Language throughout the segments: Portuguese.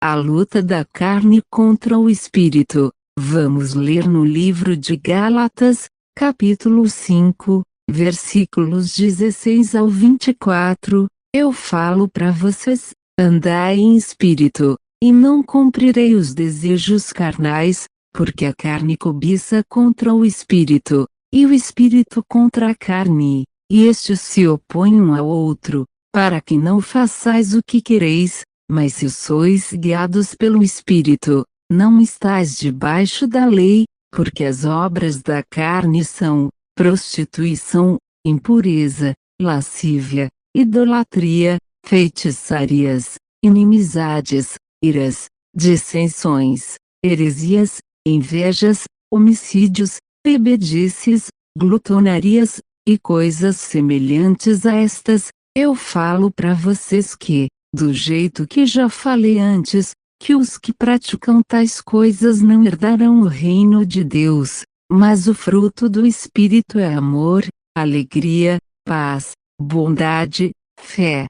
A luta da carne contra o espírito. Vamos ler no livro de Gálatas, capítulo 5, versículos 16 ao 24. Eu falo para vocês, andai em espírito, e não cumprirei os desejos carnais, porque a carne cobiça contra o espírito, e o espírito contra a carne, e estes se opõem um ao outro, para que não façais o que quereis. Mas se sois guiados pelo Espírito, não estáis debaixo da lei, porque as obras da carne são prostituição, impureza, lascívia, idolatria, feitiçarias, inimizades, iras, dissensões, heresias, invejas, homicídios, bebedices, glutonarias, e coisas semelhantes a estas. Eu falo para vocês que, do jeito que já falei antes, que os que praticam tais coisas não herdarão o reino de Deus, mas o fruto do Espírito é amor, alegria, paz, bondade, fé,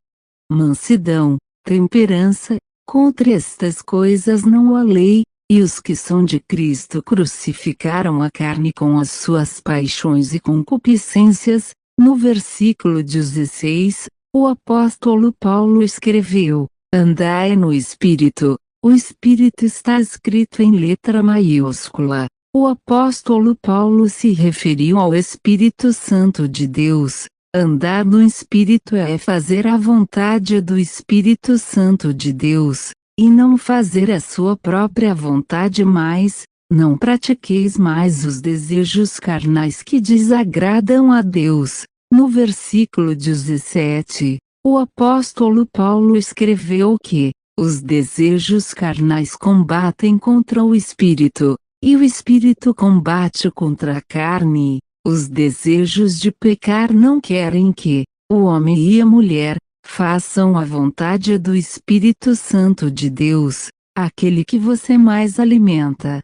mansidão, temperança. Contra estas coisas não há lei, e os que são de Cristo crucificaram a carne com as suas paixões e concupiscências. No versículo 16, o apóstolo Paulo escreveu: andai no Espírito. O Espírito está escrito em letra maiúscula. O apóstolo Paulo se referiu ao Espírito Santo de Deus. Andar no Espírito é fazer a vontade do Espírito Santo de Deus, e não fazer a sua própria vontade mais. Não pratiqueis mais os desejos carnais que desagradam a Deus. No versículo 17, o apóstolo Paulo escreveu que os desejos carnais combatem contra o Espírito, e o Espírito combate contra a carne. Os desejos de pecar não querem que o homem e a mulher façam a vontade do Espírito Santo de Deus. Aquele que você mais alimenta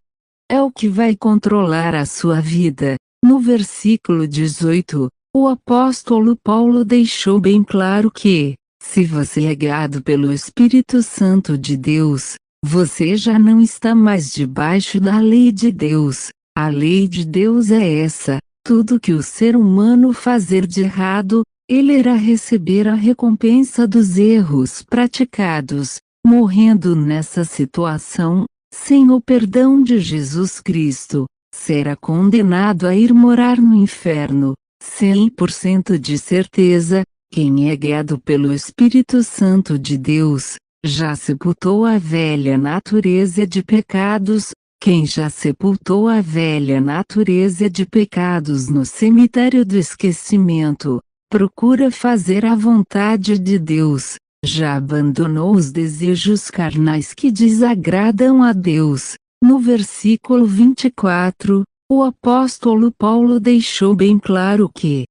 é o que vai controlar a sua vida. No versículo 18, o apóstolo Paulo deixou bem claro que, se você é guiado pelo Espírito Santo de Deus, você já não está mais debaixo da lei de Deus. A lei de Deus é essa: tudo que o ser humano fazer de errado, ele irá receber a recompensa dos erros praticados. Morrendo nessa situação, sem o perdão de Jesus Cristo, será condenado a ir morar no inferno. 100% de certeza, quem é guiado pelo Espírito Santo de Deus, já sepultou a velha natureza de pecados. Quem já sepultou a velha natureza de pecados no cemitério do esquecimento, procura fazer a vontade de Deus, já abandonou os desejos carnais que desagradam a Deus. No versículo 24, o apóstolo Paulo deixou bem claro que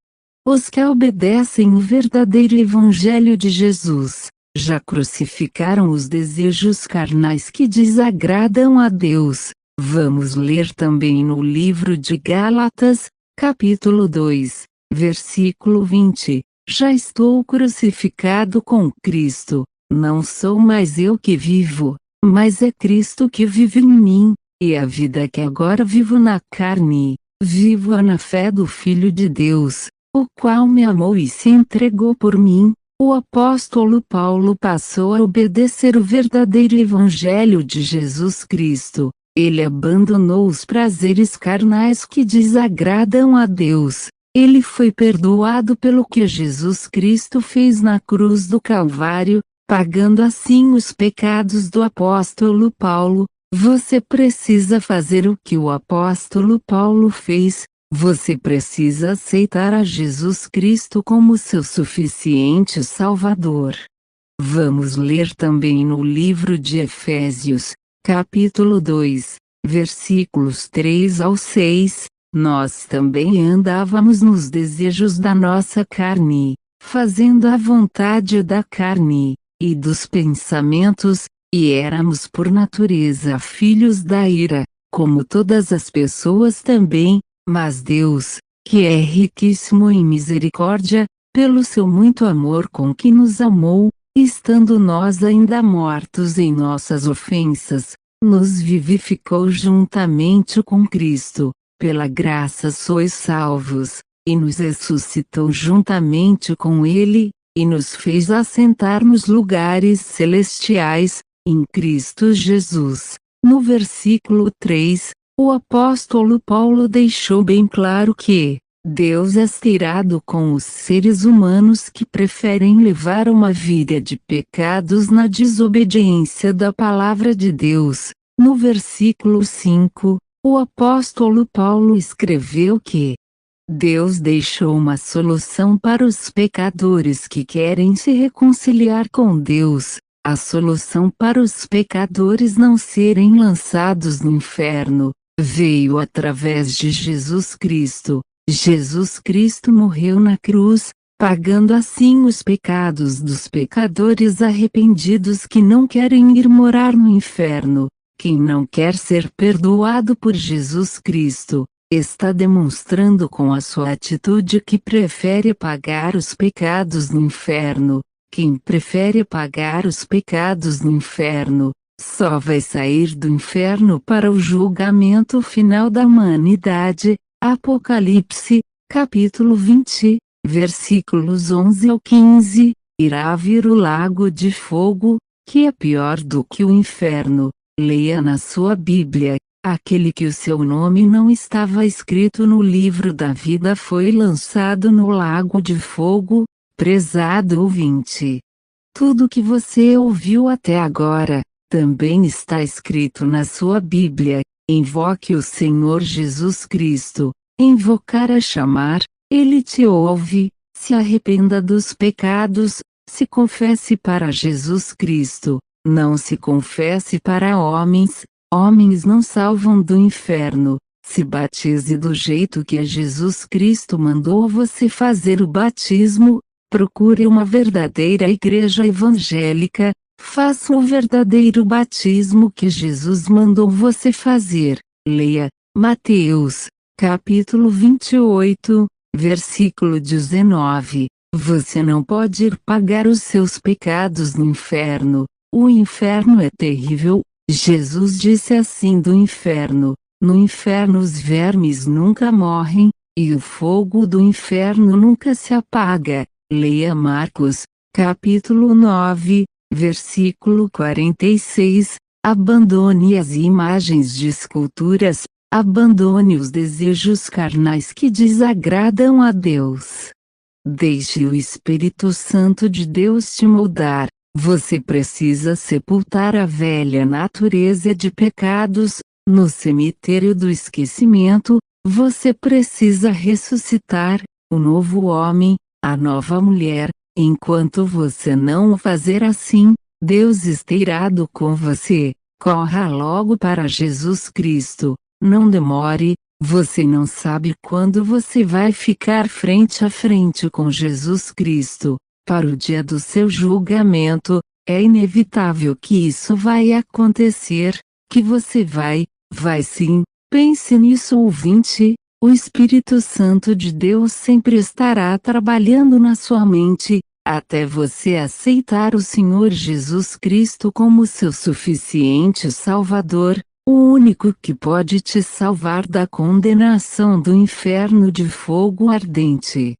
os que obedecem o verdadeiro Evangelho de Jesus, já crucificaram os desejos carnais que desagradam a Deus. Vamos ler também no livro de Gálatas, capítulo 2, versículo 20. Já estou crucificado com Cristo, não sou mais eu que vivo, mas é Cristo que vive em mim. E a vida que agora vivo na carne, vivo-a na fé do Filho de Deus, o qual me amou e se entregou por mim. O apóstolo Paulo passou a obedecer o verdadeiro Evangelho de Jesus Cristo. Ele abandonou os prazeres carnais que desagradam a Deus. Ele foi perdoado pelo que Jesus Cristo fez na cruz do Calvário, pagando assim os pecados do apóstolo Paulo. Você precisa fazer o que o apóstolo Paulo fez. Você precisa aceitar a Jesus Cristo como seu suficiente Salvador. Vamos ler também no livro de Efésios, capítulo 2, versículos 3 ao 6. Nós também andávamos nos desejos da nossa carne, fazendo a vontade da carne e dos pensamentos, e éramos por natureza filhos da ira, como todas as pessoas também. Mas Deus, que é riquíssimo em misericórdia, pelo seu muito amor com que nos amou, estando nós ainda mortos em nossas ofensas, nos vivificou juntamente com Cristo. Pela graça sois salvos, e nos ressuscitou juntamente com Ele, e nos fez assentar nos lugares celestiais, em Cristo Jesus. No versículo 3, o apóstolo Paulo deixou bem claro que Deus é irado com os seres humanos que preferem levar uma vida de pecados na desobediência da palavra de Deus. No versículo 5, o apóstolo Paulo escreveu que Deus deixou uma solução para os pecadores que querem se reconciliar com Deus. A solução para os pecadores não serem lançados no inferno veio através de Jesus Cristo. Jesus Cristo morreu na cruz, pagando assim os pecados dos pecadores arrependidos que não querem ir morar no inferno. Quem não quer ser perdoado por Jesus Cristo, está demonstrando com a sua atitude que prefere pagar os pecados no inferno. Quem prefere pagar os pecados no inferno, só vai sair do inferno para o julgamento final da humanidade. Apocalipse, capítulo 20, versículos 11 ao 15, irá vir o lago de fogo, que é pior do que o inferno. Leia na sua Bíblia, aquele que o seu nome não estava escrito no livro da vida foi lançado no lago de fogo. Prezado ouvinte, tudo que você ouviu até agora, também está escrito na sua Bíblia. Invoque o Senhor Jesus Cristo. Invocar é chamar, Ele te ouve. Se arrependa dos pecados, se confesse para Jesus Cristo. Não se confesse para homens, homens não salvam do inferno. Se batize do jeito que Jesus Cristo mandou você fazer o batismo. Procure uma verdadeira igreja evangélica. Faça o verdadeiro batismo que Jesus mandou você fazer. Leia Mateus, capítulo 28, versículo 19. Você não pode ir pagar os seus pecados no inferno. O inferno é terrível. Jesus disse assim do inferno: no inferno os vermes nunca morrem, e o fogo do inferno nunca se apaga. Leia Marcos, capítulo 9, versículo 46. Abandone as imagens de esculturas, abandone os desejos carnais que desagradam a Deus. Deixe o Espírito Santo de Deus te moldar. Você precisa sepultar a velha natureza de pecados, no cemitério do esquecimento. Você precisa ressuscitar, o novo homem, a nova mulher. Enquanto você não o fazer assim, Deus está irado com você. Corra logo para Jesus Cristo. Não demore. Você não sabe quando você vai ficar frente a frente com Jesus Cristo. Para o dia do seu julgamento, é inevitável que isso vai acontecer, que você vai sim. Pense nisso, ouvinte. O Espírito Santo de Deus sempre estará trabalhando na sua mente, até você aceitar o Senhor Jesus Cristo como seu suficiente Salvador, o único que pode te salvar da condenação do inferno de fogo ardente.